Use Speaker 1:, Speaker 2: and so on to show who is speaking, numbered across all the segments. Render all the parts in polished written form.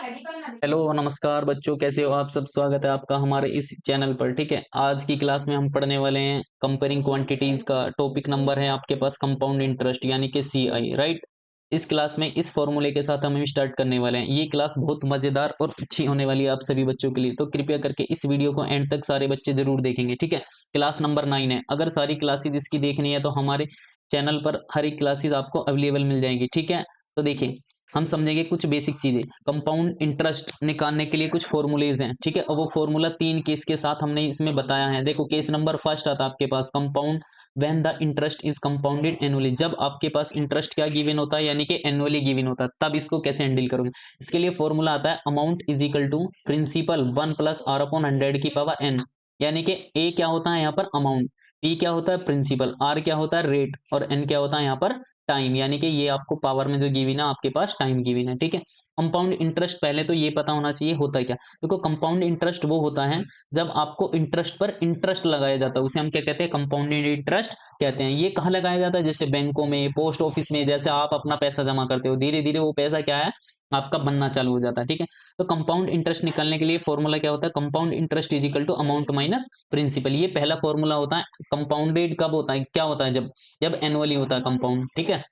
Speaker 1: Hello नमस्कार बच्चों, कैसे हो आप सब। स्वागत है आपका हमारे इस चैनल पर। ठीक है, आज की क्लास में हम पढ़ने वाले हैं कंपेयरिंग क्वांटिटीज का। टॉपिक नंबर है आपके पास कंपाउंड इंटरेस्ट यानी कि सीआई, राइट। इस क्लास में इस फॉर्मूले के साथ हम स्टार्ट करने वाले हैं। ये क्लास बहुत मजेदार और अच्छी होने वाली है आप सभी बच्चों के लिए, तो कृपया करके इस वीडियो को एंड तक सारे बच्चे जरूर देखेंगे। ठीक है, क्लास नंबर 9 है। अगर सारी क्लासेज इसकी देखनी है तो हमारे चैनल पर हर एक क्लासेज आपको अवेलेबल मिल जाएंगी। ठीक है, तो देखिए हम समझेंगे कुछ बेसिक चीजें। कंपाउंड इंटरेस्ट निकालने के लिए कुछ फॉर्मूलेज हैं। ठीक है, और वो फॉर्मूला 3 केस के साथ हमने इसमें बताया है। देखो केस नंबर फर्स्ट आता है आपके पास, compound when the interest is compounded annually. जब आपके पास इंटरेस्ट क्या गिवन होता है यानी कि एनुअली गिवन होता है, तब इसको कैसे हैंडल करोगे। इसके लिए फॉर्मूला आता है amount is equal to principal 1 + r/100 की पावर n। यानी कि ए क्या होता है यहाँ पर अमाउंट, पी क्या होता है प्रिंसिपल, आर क्या होता है रेट, और एन क्या होता है यहाँ पर टाइम। यानी कि ये आपको पावर में जो गिवन है आपके पास टाइम गिवन है। ठीक है, कंपाउंड इंटरेस्ट पहले तो ये पता होना चाहिए होता है क्या। देखो कंपाउंड इंटरेस्ट वो होता है जब आपको इंटरेस्ट पर इंटरेस्ट लगाया जाता है, उसे हम क्या कहते हैं, कंपाउंडेड इंटरेस्ट कहते हैं। ये कहाँ लगाया जाता है, जैसे बैंकों में, पोस्ट ऑफिस में। जैसे आप अपना पैसा जमा करते हो, धीरे धीरे वो पैसा क्या है आपका बनना चालू हो जाता है। ठीक है, तो कंपाउंड इंटरेस्ट निकालने के लिए फॉर्मूला क्या होता है, compound interest is equal to amount minus principal. ये पहला फॉर्मूला होता है। कंपाउंडेड कब होता है, क्या होता है, जब एनुअली होता है कंपाउंड। ठीक है,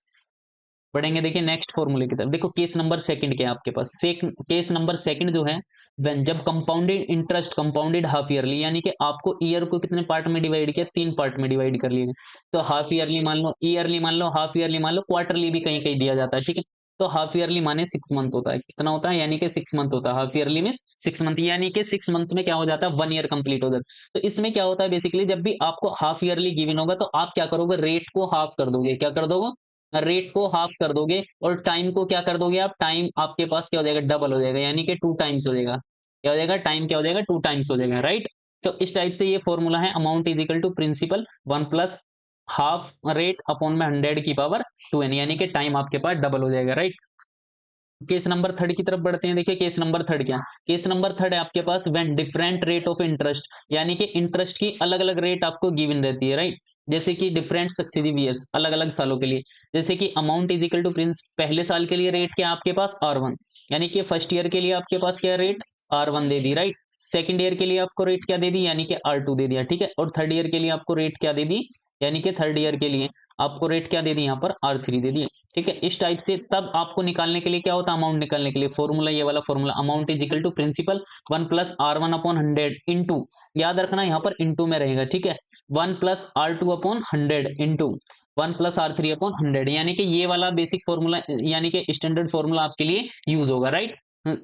Speaker 1: पढ़ेंगे। देखिए नेक्स्ट फॉर्मूले की तरफ देखो, केस नंबर सेकंड क्या है आपके पास। केस नंबर सेकंड जो है, व्हेन जब compounded interest compounded half yearly, यानी कि आपको ईयर को कितने पार्ट में डिवाइड किया, 3 पार्ट में डिवाइड कर लिया। तो हाफ ईयरली मान लो, ईयरली मान लो, हाफ ईयरली मान लो, क्वार्टरली भी कहीं कहीं दिया जाता है। ठीक है, तो हाफ ईयरली माने 6 मंथ होता है। कितना होता है, यानी कि 6 मंथ होता है। हाफ ईयरली में 6 मंथ, यानी कि 6 मंथ में क्या हो जाता है, 1 ईयर कंप्लीट हो जाता है। तो इसमें क्या होता है बेसिकली, जब भी आपको हाफ ईयरली गिवन होगा तो आप क्या करोगे, रेट को हाफ कर दोगे। क्या कर दोगे, रेट को हाफ कर दोगे, और टाइम को क्या कर दोगे आप, टाइम आपके पास क्या हो जाएगा, डबल हो जाएगा, यानी कि 2 टाइम्स हो जाएगा। क्या हो जाएगा, टाइम क्या हो जाएगा, 2 टाइम्स हो जाएगा, राइट। तो इस टाइप से ये फॉर्मूला है amount is equal to principal 1 + half rate upon में 100 की पावर 2n, यानी कि टाइम आपके पास डबल हो जाएगा, राइट। केस नंबर थर्ड की तरफ बढ़ते हैं। देखिए केस नंबर थर्ड क्या, केस नंबर थर्ड है आपके पास when different rate of interest, यानी कि इंटरेस्ट की अलग अलग रेट आपको गिवन रहती है, राइट। जैसे कि डिफरेंट सक्सेसिव ईयर्स, अलग अलग सालों के लिए। जैसे कि amount is equal to prince, पहले साल के लिए रेट क्या है आपके पास R1, यानी कि फर्स्ट ईयर के लिए आपके पास क्या रेट R1 दे दी, राइट। सेकंड ईयर के लिए आपको रेट क्या दे दी, यानी कि R2 दे दिया। ठीक है, और थर्ड ईयर के लिए आपको रेट क्या दे दी, यानी कि थर्ड ईयर के लिए आपको रेट क्या दे दी, यहाँ पर R3 दे दी। ठीक है, इस टाइप से तब आपको निकालने के लिए क्या होता है, अमाउंट निकालने के लिए फॉर्मूला ये वाला formula, amount is equal to principal 1 + R1/100 into, याद रखना यहाँ पर इंटू में रहेगा। ठीक है, 1 + R2/100 इंटू 1 + R3/100, यानी कि ये वाला बेसिक फॉर्मूला, यानी कि स्टैंडर्ड फॉर्मूला आपके लिए यूज होगा, राइट।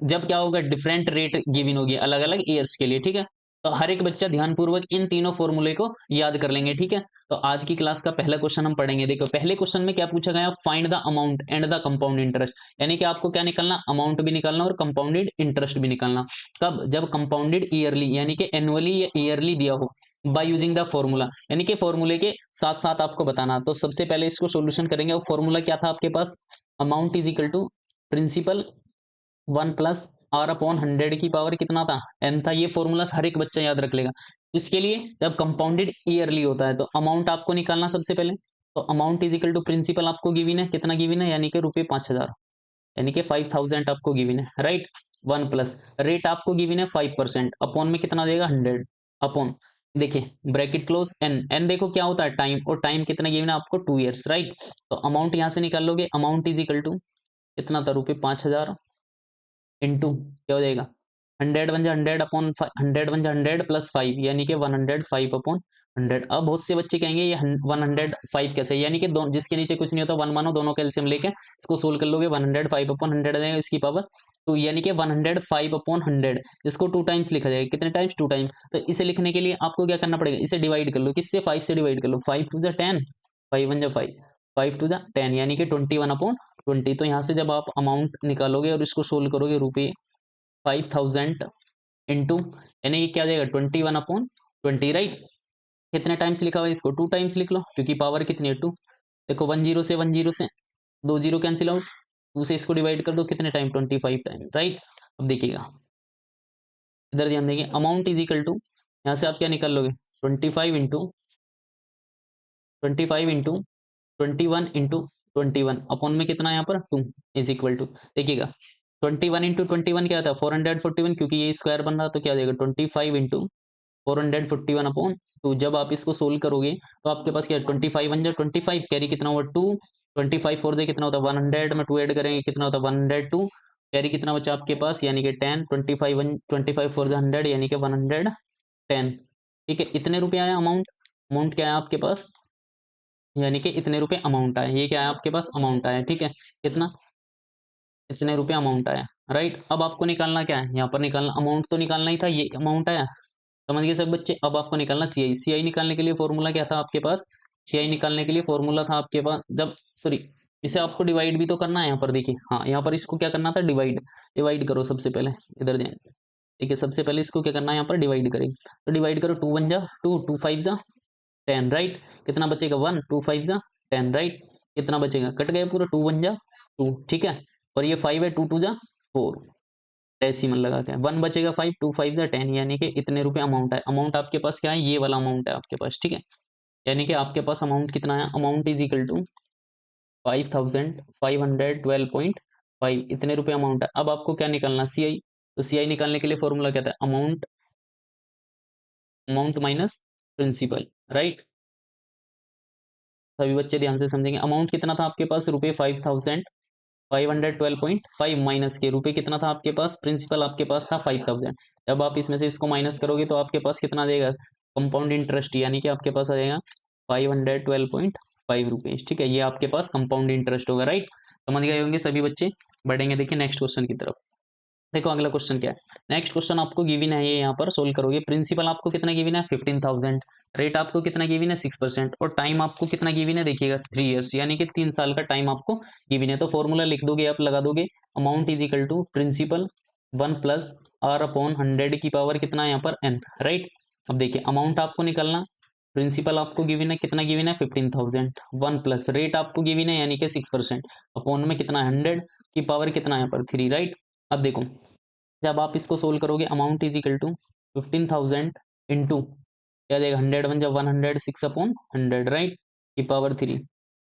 Speaker 1: जब क्या होगा, डिफरेंट रेट गिवन होगी अलग अलग ईयर्स के लिए। ठीक है, तो हर एक बच्चा ध्यानपूर्वक इन तीनों फॉर्मूले को याद कर लेंगे। ठीक है, तो आज की क्लास का पहला क्वेश्चन हम पढ़ेंगे। देखो पहले क्वेश्चन में क्या पूछा गया, find the amount and the compound interest, यानी कि आपको क्या निकालना, अमाउंट भी निकालना और कंपाउंडेड इंटरेस्ट भी निकालना। कब, जब कंपाउंडेड ईयरली यानी कि एनुअली या ईयरली दिया हो, बाय यूजिंग द फॉर्मूला, यानी कि फॉर्मूले के साथ साथ आपको बताना। तो सबसे पहले इसको सोल्यूशन करेंगे। और फॉर्मूला क्या था आपके पास, amount is equal to principal 1 + R/100 की पावर कितना था, n था। ये फॉर्मूला हर एक बच्चा याद रख लेगा। इसके लिए जब कंपाउंडेड ईयरली होता है तो अमाउंट आपको निकालना सबसे पहले। तो amount is equal to principal आपको गिवन है, कितना गिवन है, यानी कि ₹5,000, यानी कि 5,000 आपको गिवन है, राइट। 1 + रेट आपको गिवन है 5%, अपॉन में कितना देगा 100, अपॉन, देखिए ब्रैकेट क्लोज, एन, एन देखो क्या होता है टाइम, और टाइम कितना गिवन है आपको 2 ईयर्स, राइट। तो अमाउंट यहां से निकाल लोगे, अमाउंट इज इक्वल टू कितना था, ₹5,000 इंटू क्या हो जाएगा, 100 + 100 अपॉन 100 + 100 यानी कि 105/100। अब बहुत से बच्चे कहेंगे ये 105 कैसे, यानी कि जिसके नीचे कुछ नहीं होता, वन मानो, दोनों कैल्सियम लेके इसको सोल्व कर लोगे, 105/100 आ जाएगा, इसकी पावर टू, यानी कि 105/100, इसको 2 टाइम्स लिखा जाएगा। कितने टाइम्स, 2 टाइम्स। तो इसे लिखने के लिए आपको क्या करना पड़ेगा, इसे डिवाइड कर लो, किससे, 5 से डिवाइड कर लो, 5 × 2 = 10, 5 × 1 = 5, 5 × 2 = 10, यानी कि 21/20। तो यहाँ से जब आप अमाउंट निकालोगे और इसको सोल्व करोगे, ₹5,000 इंटू, यानी कि क्या आ जाएगा 21/20, राइट। कितने टाइम्स लिखा हुआ है, इसको 2 टाइम्स लिख लो, क्योंकि पावर कितनी है 2। देखो 10 से 2 जीरो कैंसिल आउट, 2 से इसको डिवाइड कर दो, कितने टाइम, 25 टाइम, राइट। अब देखिएगा, इधर ध्यान देंगे, अमाउंट इज इक्वल टू, यहाँ से आप क्या निकाल लोगे, 25 इंटू 21 इंटू 21 अपॉन में कितना, यहाँ पर 2 इज इक्वल टू, देखिएगा 21 इंटू 21 क्या था 441, क्योंकि ये स्क्वायर बन रहा तो क्या हो जाएगा 25 इंटू 441 अपॉन 2। जब आप इसको सोल्व करोगे तो आपके पास क्या 25 बन जाए 25, कैरी कितना हुआ 2, 25 फोर से कितना होता है 100 में 2 ऐड करेंगे कितना होता है 102, कैरी कितना बचा आपके पास यानी कि 10, 25 फोर 100 यानी कि 110। ठीक है, इतने रुपए आया अमाउंट। अमाउंट क्या है आपके पास, यानी कि इतने रुपए अमाउंट आया, ये क्या है आपके पास अमाउंट आया। ठीक है, कितना, इतने रुपए अमाउंट आया। राइट, अब आपको निकालना क्या है, यहाँ पर निकालना अमाउंट तो निकालना ही था, ये अमाउंट आया। समझ गए सब बच्चे। अब आपको निकालना सीआई। सीआई निकालने के लिए फॉर्मूला क्या था आपके पास, सीआई निकालने के लिए फॉर्मूला था आपके पास, जब सॉरी इसे आपको डिवाइड भी तो करना है। यहाँ पर देखिए, हाँ यहाँ पर इसको क्या करना था डिवाइड, डिवाइड करो सबसे पहले, इधर जाए। देखिए सबसे पहले इसको क्या करना है, यहाँ पर डिवाइड करेंगे। तो डिवाइड करो, 2 1 जा 2, 2 5 जा 10, राइट। कितना बचेगा 1, 2 5 जा 10, राइट। कितना बचेगा, कट गया पूरा, 2 1 जा 2, ठीक है। और ये 5 है, 2 2 जा 4, डेसिमल लगा के 1 बचेगा 5, 2 5 जा 10, यानी कि इतने रुपए अमाउंट है। अमाउंट आपके पास क्या है, ये वाला अमाउंट है आपके पास। ठीक है, यानी कि आपके पास अमाउंट कितना है, अमाउंट इज इक्वल टू 5512.5, इतने रुपए अमाउंट है। अब आपको क्या निकालना, सीआई। तो सीआई निकालने के लिए फॉर्मूला क्या था, amount, amount minus principal, right. सभी बच्चे ध्यान से समझेंगे। अमाउंट कितना था आपके पास, रुपए 5512.5 माइनस के रुपए कितना था आपके पास, प्रिंसिपल आपके पास था 5000। जब आप इसमें से इसको माइनस करोगे तो आपके पास कितना देगा, कंपाउंड इंटरेस्ट, यानी कि आपके पास आ जाएगा 512.5 रुपीज। ठीक है, ये आपके पास कंपाउंड इंटरेस्ट होगा, राइट। समझ गए होंगे सभी बच्चे। बढ़ेंगे देखिए नेक्स्ट क्वेश्चन की तरफ। देखो अगला क्वेश्चन क्या है। नेक्स्ट क्वेश्चन आपको गिवन है, ये यहाँ पर सोल्व करोगे। प्रिंसिपल आपको कितना गिवन है 15,000, रेट आपको कितना गिवन है 6%, और टाइम आपको कितना गिवन है देखिएगा 3 इयर्स, यानी कि 3 साल का टाइम आपको गिवन है। तो फॉर्मूला लिख दोगे आप, लगा दोगे, amount is equal to principal 1 plus R upon 100 की पावर कितना है यहाँ पर n, राइट। अब देखिए अमाउंट आपको निकालना, प्रिंसिपल आपको गिवन है कितना गिवन है 15,000, 1 प्लस रेट आपको गिवन है यानी कि 6%, अपॉन में कितना 100 की पावर कितना है यहाँ पर 3, राइट। अब देखो जब आप इसको सोल्व करोगे, amount is equal to 15,000 into क्या देगा 100 1 जब 100 6 अपॉन 100, राइट, की पावर 3।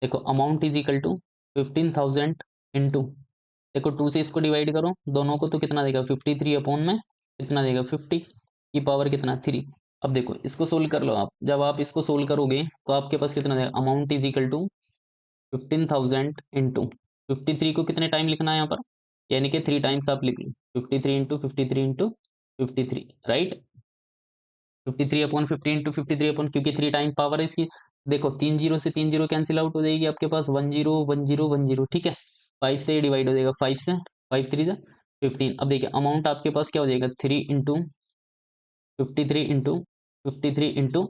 Speaker 1: देखो amount is equal to 15,000 into, देखो 2 से इसको डिवाइड करो दोनों को तो कितना देगा 53 अपॉन में कितना देगा 50 की पावर कितना 3। अब देखो इसको सोल्व कर लो आप, जब आप इसको सोल्व करोगे तो आपके पास कितना देगा, amount is equal to 15,000 into 53 को कितने टाइम लिखना है यहाँ पर, यानी कि 3 टाइम्स आप लिख लो, 53 into 53 into 53, right. 53 upon 50 into 53 upon, क्योंकि 3 टाइम पावर है इसकी। देखो 3 जीरो से 3 जीरो कैंसिल आउट हो जाएगी आपके पास, 1 0 1 0 1 0, ठीक है। 5 से डिवाइड हो जाएगा, 5 से 5 3 से 15। अब देखिए अमाउंट आपके पास क्या हो जाएगा 3 इंटू 53 इंटू 53 इंटू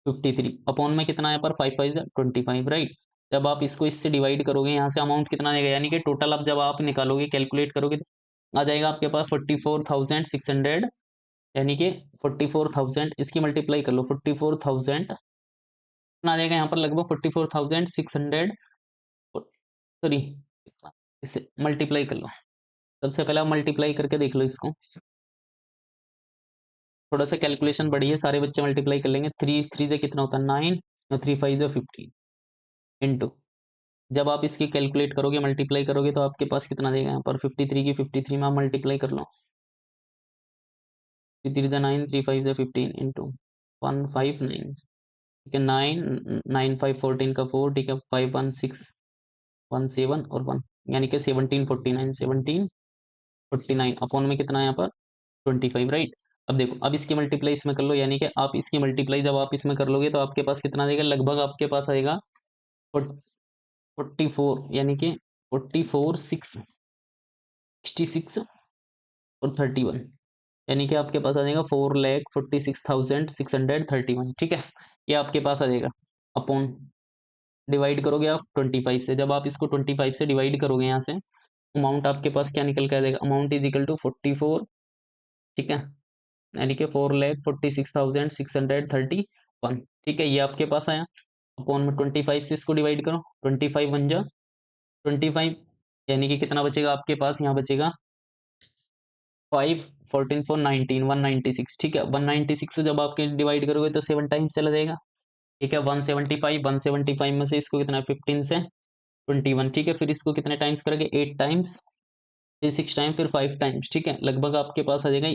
Speaker 1: 53 अपॉन में कितना है पर 5 5 25, राइट। जब आप इसको इससे डिवाइड करोगे यहाँ से अमाउंट कितना आएगा, यानी कि टोटल अब जब आप निकालोगे कैलकुलेट करोगे तो आ जाएगा आपके पास 44,600, यानी कि 44,000, इसकी मल्टीप्लाई कर लो 44,000 कितना आ जाएगा यहाँ पर लगभग 44,600, सॉरी इससे मल्टीप्लाई कर लो। सबसे पहले आप मल्टीप्लाई करके देख लो इसको, थोड़ा सा कैलकुलेशन बढ़ी है, सारे बच्चे मल्टीप्लाई कर लेंगे। 3 3 से कितना होता है 9 और 3 5 से 15 इंटू, जब आप इसकी कैलकुलेट करोगे मल्टीप्लाई करोगे तो आपके पास कितना देगा यहाँ पर 53 की 53 में आप मल्टीप्लाई कर लो, 3 3 9 3 5 15 इंटू 159, ठीक है 9 9 5 14 का 4, ठीक है 5 1 6 1 7 और 1, यानी कि 1749 1749 अपॉन में कितना है यहाँ पर 25, राइट। अब देखो अब इसकी मल्टीप्लाई इसमें कर लो, यानी कि आप इसकी मल्टीप्लाई जब आप इसमें कर लोगे तो आपके पास कितना देगा, लगभग आपके पास आएगा 44, यानी कि 44 6 66 और 31, यानी कि आपके पास आ जाएगा 4,46,631, ठीक है। ये आपके पास आ जाएगा अपॉन, डिवाइड करोगे आप 25 से, जब आप इसको 25 से डिवाइड करोगे यहाँ से अमाउंट आपके पास क्या निकल के आ जाएगा, अमाउंट इज इक्वल टू 44, ठीक है, यानी कि 4,46,631, ठीक है। ये आपके पास आया अपॉन में 25 से इसको डिवाइड करो, 25 बन जा 25, यानी कि कितना बचेगा आपके पास, यहाँ बचेगा 5 14 4 19 196, ठीक है। 196 से जब आपके डिवाइड करोगे तो 7 टाइम्स चला जाएगा, ठीक है। 175 में से इसको कितना 15 से 21, ठीक है। फिर इसको कितने टाइम्स करोगे 8 टाइम्स, फिर 6 टाइम, फिर 5 टाइम्स, ठीक है। लगभग आपके पास आ जाएगा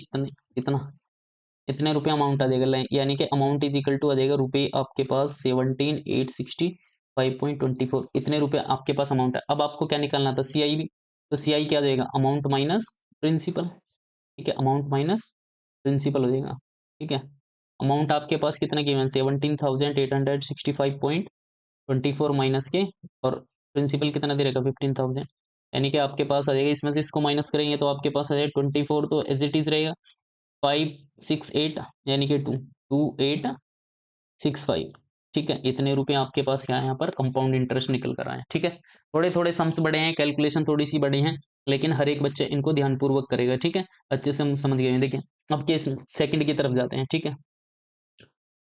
Speaker 1: इतने रुपये अमाउंट आ जाएगा, यानी कि अमाउंट इज इक्वल टू आ जाएगा रुपये आपके पास 17,865.24, इतने रुपये आपके पास अमाउंट है। अब आपको क्या निकालना था, सीआई भी, तो सीआई क्या आ जाएगा, अमाउंट माइनस प्रिंसिपल, ठीक है, अमाउंट माइनस प्रिंसिपल हो जाएगा, ठीक है। अमाउंट आपके पास कितना गिवन, 17,865.24 माइनस के, और प्रिंसिपल कितना दे रहेगा, 15,000, यानी कि आपके पास आ जाएगा, इसमें से इसको माइनस करेंगे तो आपके पास आ जाएगा 24, तो एज इट इज रहेगा 568, यानी कि 2865, ठीक है। इतने रुपए आपके पास क्या है, यहाँ पर कंपाउंड इंटरेस्ट निकल कर आए हैं, ठीक है। थोड़े थोड़े सम्स बड़े हैं, कैलकुलेशन थोड़ी सी बड़ी है, लेकिन हर एक बच्चे इनको ध्यानपूर्वक करेगा, ठीक है। अच्छे से हम समझ गए हैं। देखिए अब केस सेकंड की तरफ जाते हैं, ठीक है।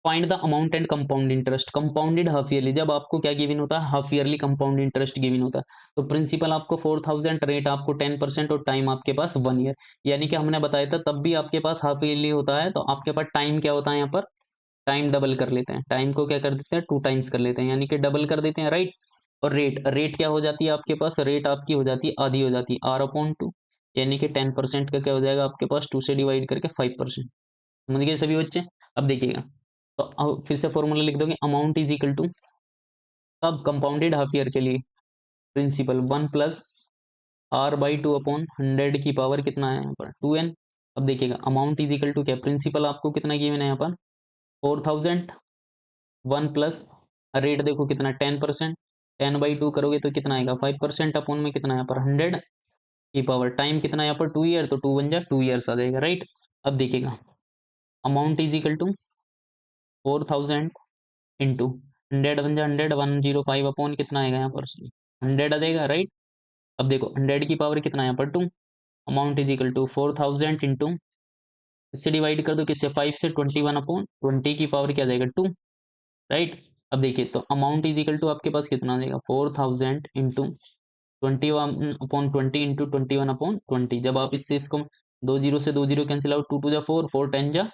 Speaker 1: Find the amount and compound interest compounded half yearly, जब आपको क्या गिवन होता है, half yearly compound interest given होता है, तो प्रिंसिपल आपको 4,000, रेट आपको 10% और टाइम आपके पास 1 ईयर, यानी कि हमने बताया था तब भी आपके पास हाफ ईयरली होता है, तो आपके पास टाइम क्या होता है, यहाँ पर टाइम डबल कर लेते हैं, टाइम को क्या कर देते हैं, 2 टाइम्स कर लेते हैं, यानी कि डबल कर देते हैं, राइट। और रेट रेट क्या हो जाती है आपके पास, रेट आपकी हो जाती है आधी हो जाती है, R/2, यानी कि 10% का क्या हो जाएगा आपके पास, 2 से डिवाइड करके 5%। समझ गए सभी बच्चे। अब देखिएगा, तो अब फिर से फॉर्मूला लिख दोगे, अमाउंट इज इक्वल टू, अब कंपाउंडेड हाफ ईयर के लिए प्रिंसिपल 1 प्लस R/2 अपॉन 100 की पावर कितना है यहाँ पर 2n। अब देखिएगा अमाउंट इज इक्वल टू क्या, प्रिंसिपल आपको कितना गिवन है यहाँ पर 4,000, 1 प्लस रेट देखो कितना 10%, 10/2 करोगे तो कितना आएगा 5%, अपॉन में कितना है यहाँ पर 100 की पावर, टाइम कितना है यहाँ पर 2 ईयर, तो 2 1 जा 2 ईयर्स आ जाएगा, राइट। अब देखिएगा amount is equal to 4,000 into 100 1 जा 100, 105 अपॉन कितना आएगा यहाँ पर 100 आ जाएगा, राइट। अब देखो 100 की पावर कितना है यहाँ पर 2, amount is equal to 4,000 into, इससे डिवाइड कर दो किससे 5 से, 21 अपॉन 20 की पावर क्या आ जाएगा 2, राइट। अब देखिए तो अमाउंट इज इक्वल टू आपके पास कितना आ जाएगा 4,000 इंटू 21/20 इंटू 21/20, जब आप इससे इसको 2 जीरो से 2 जीरो कैंसिल आउट, 2 2 जा 4, 4 10 जा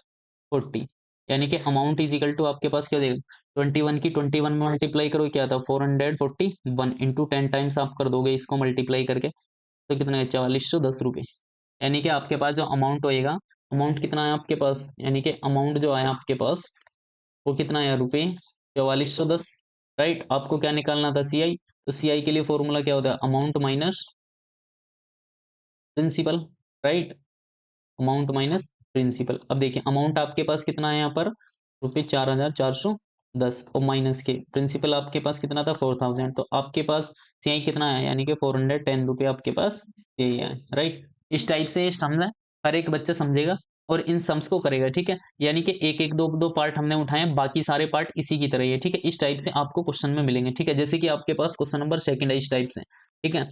Speaker 1: 40, यानी कि अमाउंट इज इक्वल टू आपके पास क्या देगा 21 की 21 में मल्टीप्लाई करो क्या था 441 इंटू 10 टाइम्स आप कर दोगे इसको मल्टीप्लाई करके, तो कितना है 4410 रुपये, यानी कि आपके पास जो अमाउंट होएगा, अमाउंट कितना है आपके पास, यानी कि अमाउंट जो है आपके पास वो कितना है रुपये 4410, राइट। आपको क्या निकालना था सीआई, तो सीआई के लिए फॉर्मूला क्या होता है, amount minus principal, right, amount minus principal. अब देखिए अमाउंट आपके पास कितना है यहाँ पर रुपये 4,410, और माइनस के प्रिंसिपल आपके पास कितना था 4,000, तो आपके पास सीआई कितना है, यानी कि 410 रुपये आपके पास यही है, राइट। इस टाइप से ये सम है, हर एक बच्चा समझेगा और इन सम्स को करेगा, ठीक है। यानी कि एक एक दो दो पार्ट हमने उठाए, बाकी सारे पार्ट इसी की तरह ही है, ठीक है। इस टाइप से आपको क्वेश्चन में मिलेंगे, ठीक है। जैसे कि आपके पास क्वेश्चन नंबर सेकंड है इस टाइप से, ठीक है।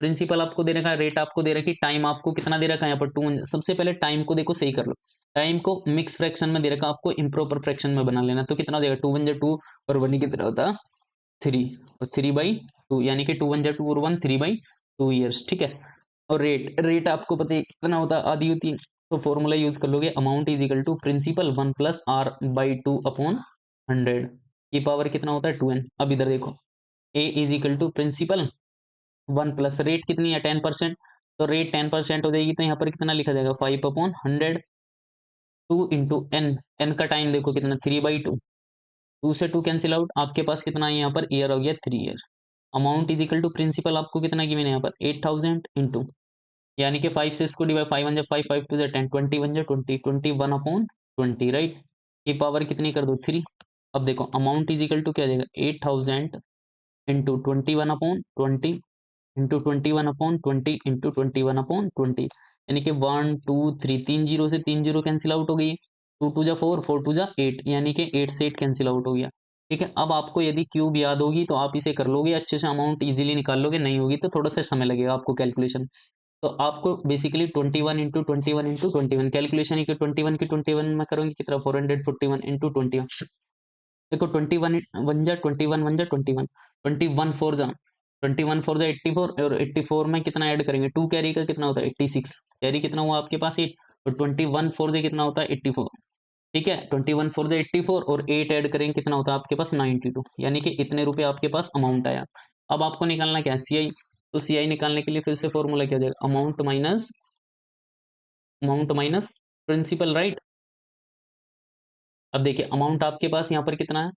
Speaker 1: प्रिंसिपल आपको दे रखा है, रेट आपको दे रखी, टाइम आपको कितना दे रखा है यहाँ पर 2, सबसे पहले टाइम को देखो सही कर लो, टाइम को मिक्स फ्रैक्शन में दे रखा, आपको इम्प्रॉपर फ्रैक्शन में बना लेना, तो कितना हो जाएगा 2 1 जा 2 और 1 कितना होता है 3, और 3/2, यानी कि 2 1 जा 2 और 1 3/2 ईयर्स, ठीक है। और रेट रेट आपको पता है कितना होता है, आधी होती है, तो फॉर्मूला यूज कर लोगे, amount is equal to principal 1 plus R/2 upon 100 की पावर कितना होता है 2n। अब इधर देखो A is equal to principal 1 plus rate कितनी है 10%, तो रेट 10% हो जाएगी, तो यहाँ पर कितना लिखा जाएगा 5/100, 2 इंटू एन, एन का टाइम देखो कितना 3/2, 2 से 2 कैंसिल आउट, आपके पास कितना है यहाँ पर ईयर हो गया 3 year. Amount is equal to principal आपको कितना गिवन है यहाँ पर 8,000 इंटू, यानी कि 5 से इसको डिवाइड 5 1 जा 5 5 2 जा 10, 21 जा 20, 21/20, राइट। ये पावर कितनी कर दो 3। अब देखो अमाउंट इज इक्वल टू क्या जाएगा 8,000 इंटू 21/20 इंटू 21/20 इंटू 21/20, यानी कि 1 2 3, 3 जीरो से 3 जीरो कैंसिल आउट हो गई, 2 2 जा 4, 4 2 जा 8, यानी कि 8 से 8 कैंसिल आउट हो गया, ठीक है। अब आपको यदि क्यूब याद होगी तो आप इसे कर लोगे अच्छे से, अमाउंट इजीली निकाल लोगे, नहीं होगी तो थोड़ा सा समय लगेगा आपको कैलकुलेशन। तो आपको बेसिकली 21 इंटू 21 इंटू 21 कैलकुलेशन ही कि 21 की 21 में करोगे कितना 441 इंटू 21, देखो 21 1 जा 21 1 जा 21, 21 4 जा 21 4 जा 84, और 84 में कितना ऐड करेंगे 2 कैरी का कितना होता है 86, कैरी कितना हुआ आपके पास 8, और 21 4 जा कितना होता है 84, ठीक है। 21 4 जा 84 और 8 ऐड करेंगे कितना होता है आपके पास 92, यानी कि इतने रुपए आपके पास अमाउंट आया। अब आपको निकालना क्या है सीआई, तो सी आई निकालने के लिए फिर से फॉर्मूला क्या हो जाएगा, अमाउंट माइनस प्रिंसिपल, राइट। अब देखिए अमाउंट आपके पास यहाँ पर कितना है,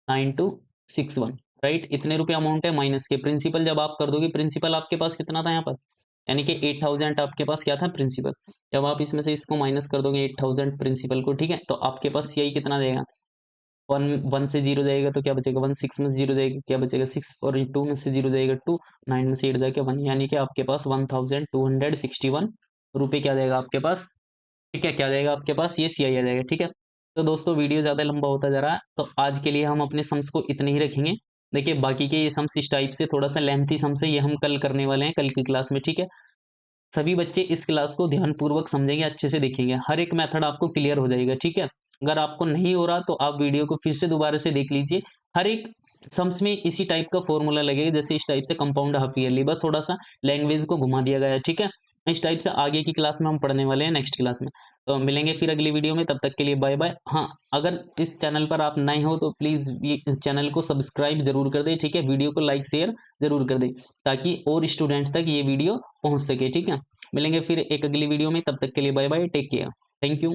Speaker 1: 9261, राइट। इतने रुपए अमाउंट है, माइनस के प्रिंसिपल जब आप कर दोगे, प्रिंसिपल आपके पास कितना था यहाँ पर, यानी कि 8000 आपके पास क्या था, प्रिंसिपल। जब आप इसमें से इसको माइनस कर दोगे 8000 प्रिंसिपल को, ठीक है, तो आपके पास सीआई कितना देगा, वन वन से जीरो जाएगा तो क्या बचेगा, वन, सिक्स में से जीरो जाएगा क्या बचेगा, सिक्स, और टू में से जीरो जाएगा टू, नाइन में से एट जाएगा वन, यानी कि आपके पास 1261 रुपये क्या जाएगा आपके पास, ठीक है, क्या जाएगा आपके पास, ये सीआई आ जाएगा, ठीक है। तो दोस्तों वीडियो ज़्यादा लंबा होता जा रहा है, तो आज के लिए हम अपने सम्स को इतने ही रखेंगे। देखिए बाकी के ये सम्स इस टाइप से थोड़ा सा लेंथी सम्स है, ये हम कल करने वाले हैं, कल की क्लास में, ठीक है। सभी बच्चे इस क्लास को ध्यानपूर्वक समझेंगे, अच्छे से देखेंगे, हर एक मेथड आपको क्लियर हो जाएगा, ठीक है। अगर आपको नहीं हो रहा तो आप वीडियो को फिर से दोबारा से देख लीजिए। हर एक सम्स में इसी टाइप का फॉर्मूला लगेगा, जैसे इस टाइप से कंपाउंड हाफ ईयरली, बस थोड़ा सा लैंग्वेज को घुमा दिया गया है, ठीक है। इस टाइप से आगे की क्लास में हम पढ़ने वाले हैं, नेक्स्ट क्लास में। तो मिलेंगे फिर अगली वीडियो में, तब तक के लिए बाय बाय। हाँ, अगर इस चैनल पर आप नए हो तो प्लीज़ ये चैनल को सब्सक्राइब जरूर कर दें, ठीक है। वीडियो को लाइक शेयर जरूर कर दें, ताकि और स्टूडेंट्स तक ये वीडियो पहुंच सके, ठीक है। मिलेंगे फिर एक अगली वीडियो में, तब तक के लिए bye bye, take care, thank you.